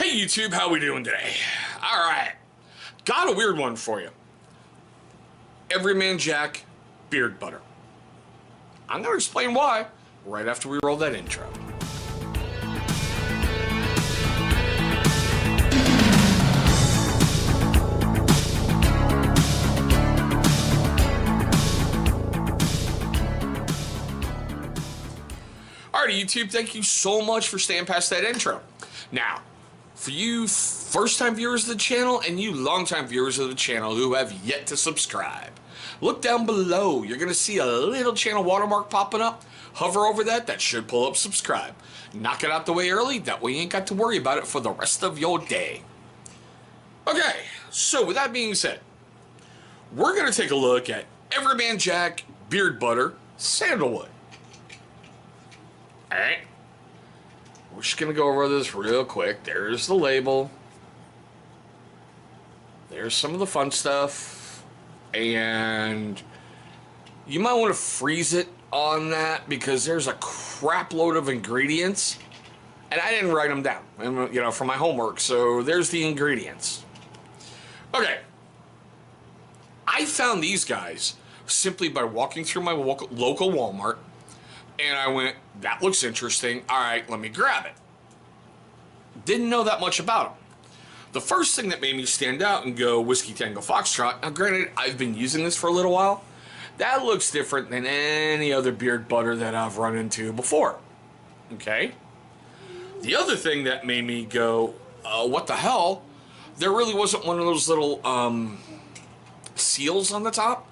Hey YouTube, how we doing today? Alright, got a weird one for you. Everyman Jack beard butter. I'm going to explain why right after we roll that intro. Alrighty YouTube, thank you so much for staying past that intro. Now, for you first-time viewers of the channel and you long-time viewers of the channel who have yet to subscribe, look down below. You're going to see a little channel watermark popping up. Hover over that. That should pull up subscribe. Knock it out the way early. That way you ain't got to worry about it for the rest of your day. Okay, so with that being said, we're going to take a look at Everyman Jack Beard Butter Sandalwood. Alright. We're just going to go over this real quick. There's the label. There's some of the fun stuff. And you might want to freeze it on that because there's a crap load of ingredients. And I didn't write them down, for my homework. So there's the ingredients. Okay. I found these guys simply by walking through my local Walmart. And I went, that looks interesting. All right, let me grab it. Didn't know that much about them. The first thing that made me stand out and go Whiskey Tango Foxtrot, now granted, I've been using this for a little while. That looks different than any other beard butter that I've run into before. Okay? The other thing that made me go, what the hell? There really wasn't one of those little seals on the top.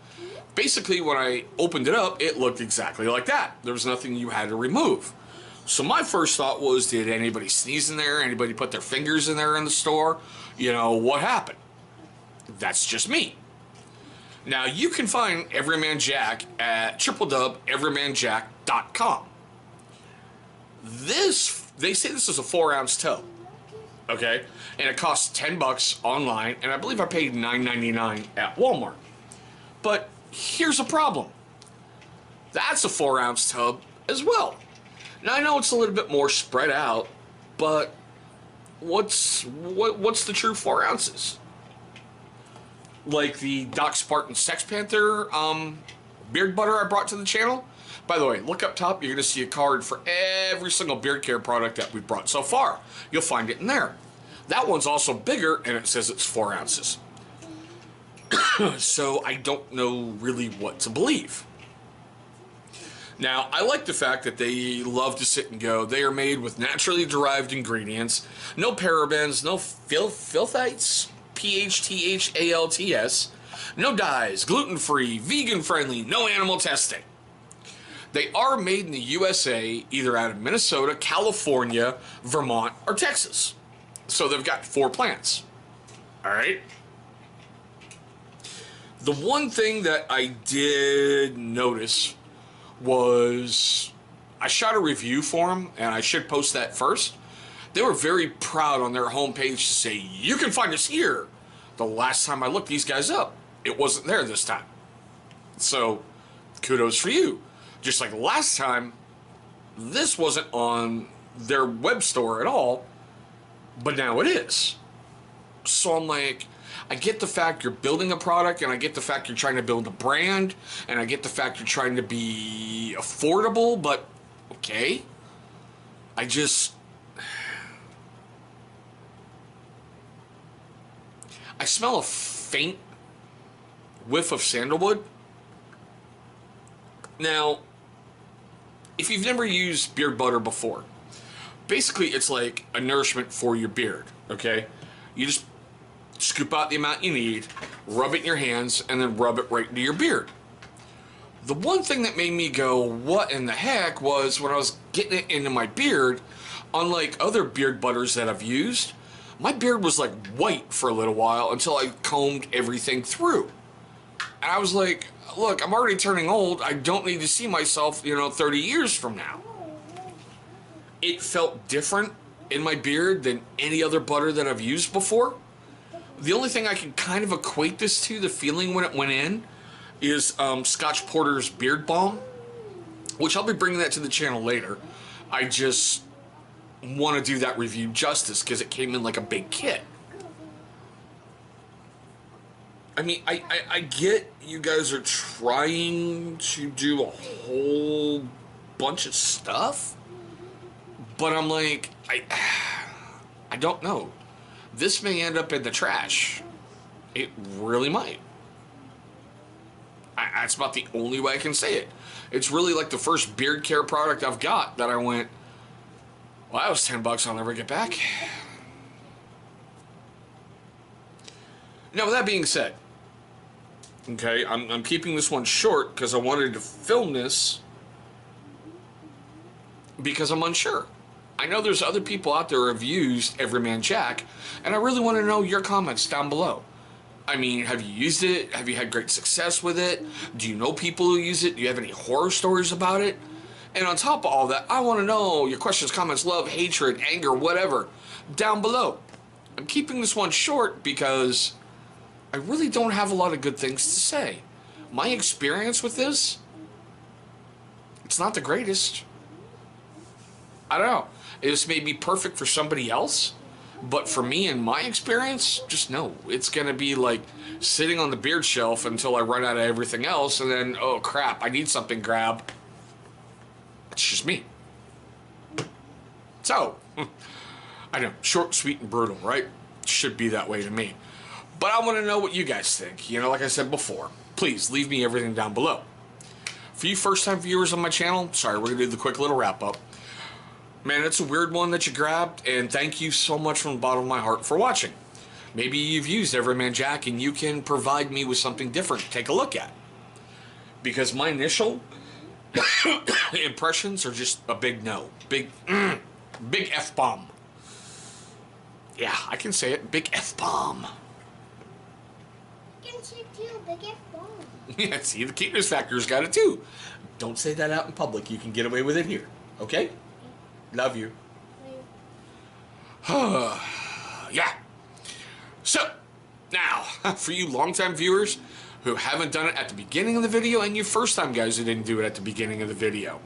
Basically, when I opened it up, it looked exactly like that. There was nothing you had to remove. So my first thought was, did anybody sneeze in there? Anybody put their fingers in there in the store? What happened? That's just me. Now, you can find Everyman Jack at www.everymanjack.com. They say this is a 4-ounce tub. Okay? And it costs $10 online, and I believe I paid $9.99 at Walmart. But here's a problem. That's a 4-ounce tub as well. Now I know it's a little bit more spread out, but what's the true 4 ounces? Like the Doc Spartan Sex Panther beard butter I brought to the channel. By the way, look up top. You're going to see a card for every single beard care product that we've brought so far. You'll find it in there. That one's also bigger, and it says it's 4 ounces. So I don't know really what to believe. Now, I like the fact that they love to sit and go. They are made with naturally derived ingredients. No parabens, no filthites, PHTHALTS, no dyes, gluten-free, vegan-friendly, no animal testing. They are made in the USA, either out of Minnesota, California, Vermont, or Texas. So they've got 4 plants. All right? The one thing that I did notice was I shot a review for them, and I should post that first. They were very proud on their homepage to say, you can find us here. The last time I looked these guys up, it wasn't there this time. So, kudos for you. Just like last time, this wasn't on their web store at all, but now it is. So I'm like, I get the fact you're building a product, and I get the fact you're trying to build a brand, and I get the fact you're trying to be affordable, but okay. I smell a faint whiff of sandalwood. Now, if you've never used beard butter before, basically it's like a nourishment for your beard, okay? You just scoop out the amount you need, rub it in your hands, and then rub it right into your beard. The one thing that made me go, what in the heck, was when I was getting it into my beard, unlike other beard butters that I've used, my beard was like white for a little while until I combed everything through. And I was like, look, I'm already turning old. I don't need to see myself, 30 years from now. It felt different in my beard than any other butter that I've used before. The only thing I can kind of equate this to, the feeling when it went in, is Scotch Porter's Beard Balm, which I'll be bringing that to the channel later. want to do that review justice because it came in like a big kit. I mean, I get you guys are trying to do a whole bunch of stuff, but I'm like, I don't know. This may end up in the trash. It really might. That's about the only way I can say it. It's really like the first beard care product I've got that I went, well, that was $10 I'll never get back. Now, with that being said, okay, I'm keeping this one short because I wanted to film this because I'm unsure. I know there's other people out there who have used Everyman Jack, and I really want to know your comments down below. I mean, have you used it? Have you had great success with it? Do you know people who use it? Do you have any horror stories about it? And on top of all that, I want to know your questions, comments, love, hatred, anger, whatever, down below. I'm keeping this one short because I really don't have a lot of good things to say. My experience with this, it's not the greatest. I don't know. This may be perfect for somebody else, but for me and my experience, just no. It's going to be like sitting on the beard shelf until I run out of everything else, and then, oh crap, I need something grab. It's just me. So, I know, short, sweet, and brutal, right? Should be that way to me. But I want to know what you guys think. You know, like I said before, please leave me everything down below. For you first-time viewers on my channel, sorry, we're going to do the quick little wrap-up. Man, it's a weird one that you grabbed, and thank you so much from the bottom of my heart for watching. Maybe you've used Everyman Jack, and you can provide me with something different to take a look at. Because my initial impressions are just a big no. Big F-bomb. Yeah, I can say it. Big F-bomb. You can say it too, big F-bomb. Yeah, see, the cuteness factor's got it too. Don't say that out in public. You can get away with it here. Okay? Love you. Yeah. So, now, for you longtime viewers who haven't done it at the beginning of the video, and you first-time guys who didn't do it at the beginning of the video,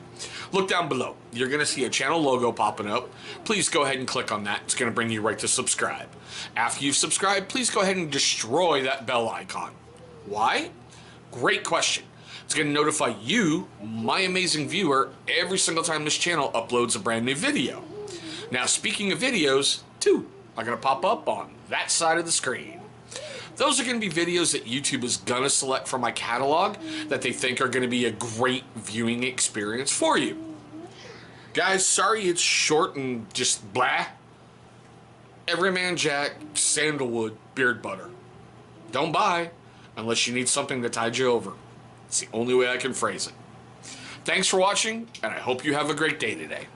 look down below. You're going to see a channel logo popping up. Please go ahead and click on that. It's going to bring you right to subscribe. After you've subscribed, please go ahead and destroy that bell icon. Why? Great question. It's going to notify you, my amazing viewer, every single time this channel uploads a brand new video. Now, speaking of videos, two are going to pop up on that side of the screen. Those are going to be videos that YouTube is going to select from my catalog that they think are going to be a great viewing experience for you. Guys, sorry it's short and just blah. Everyman Jack Sandalwood Beard Butter. Don't buy unless you need something to tide you over. It's the only way I can phrase it. Thanks for watching, and I hope you have a great day today.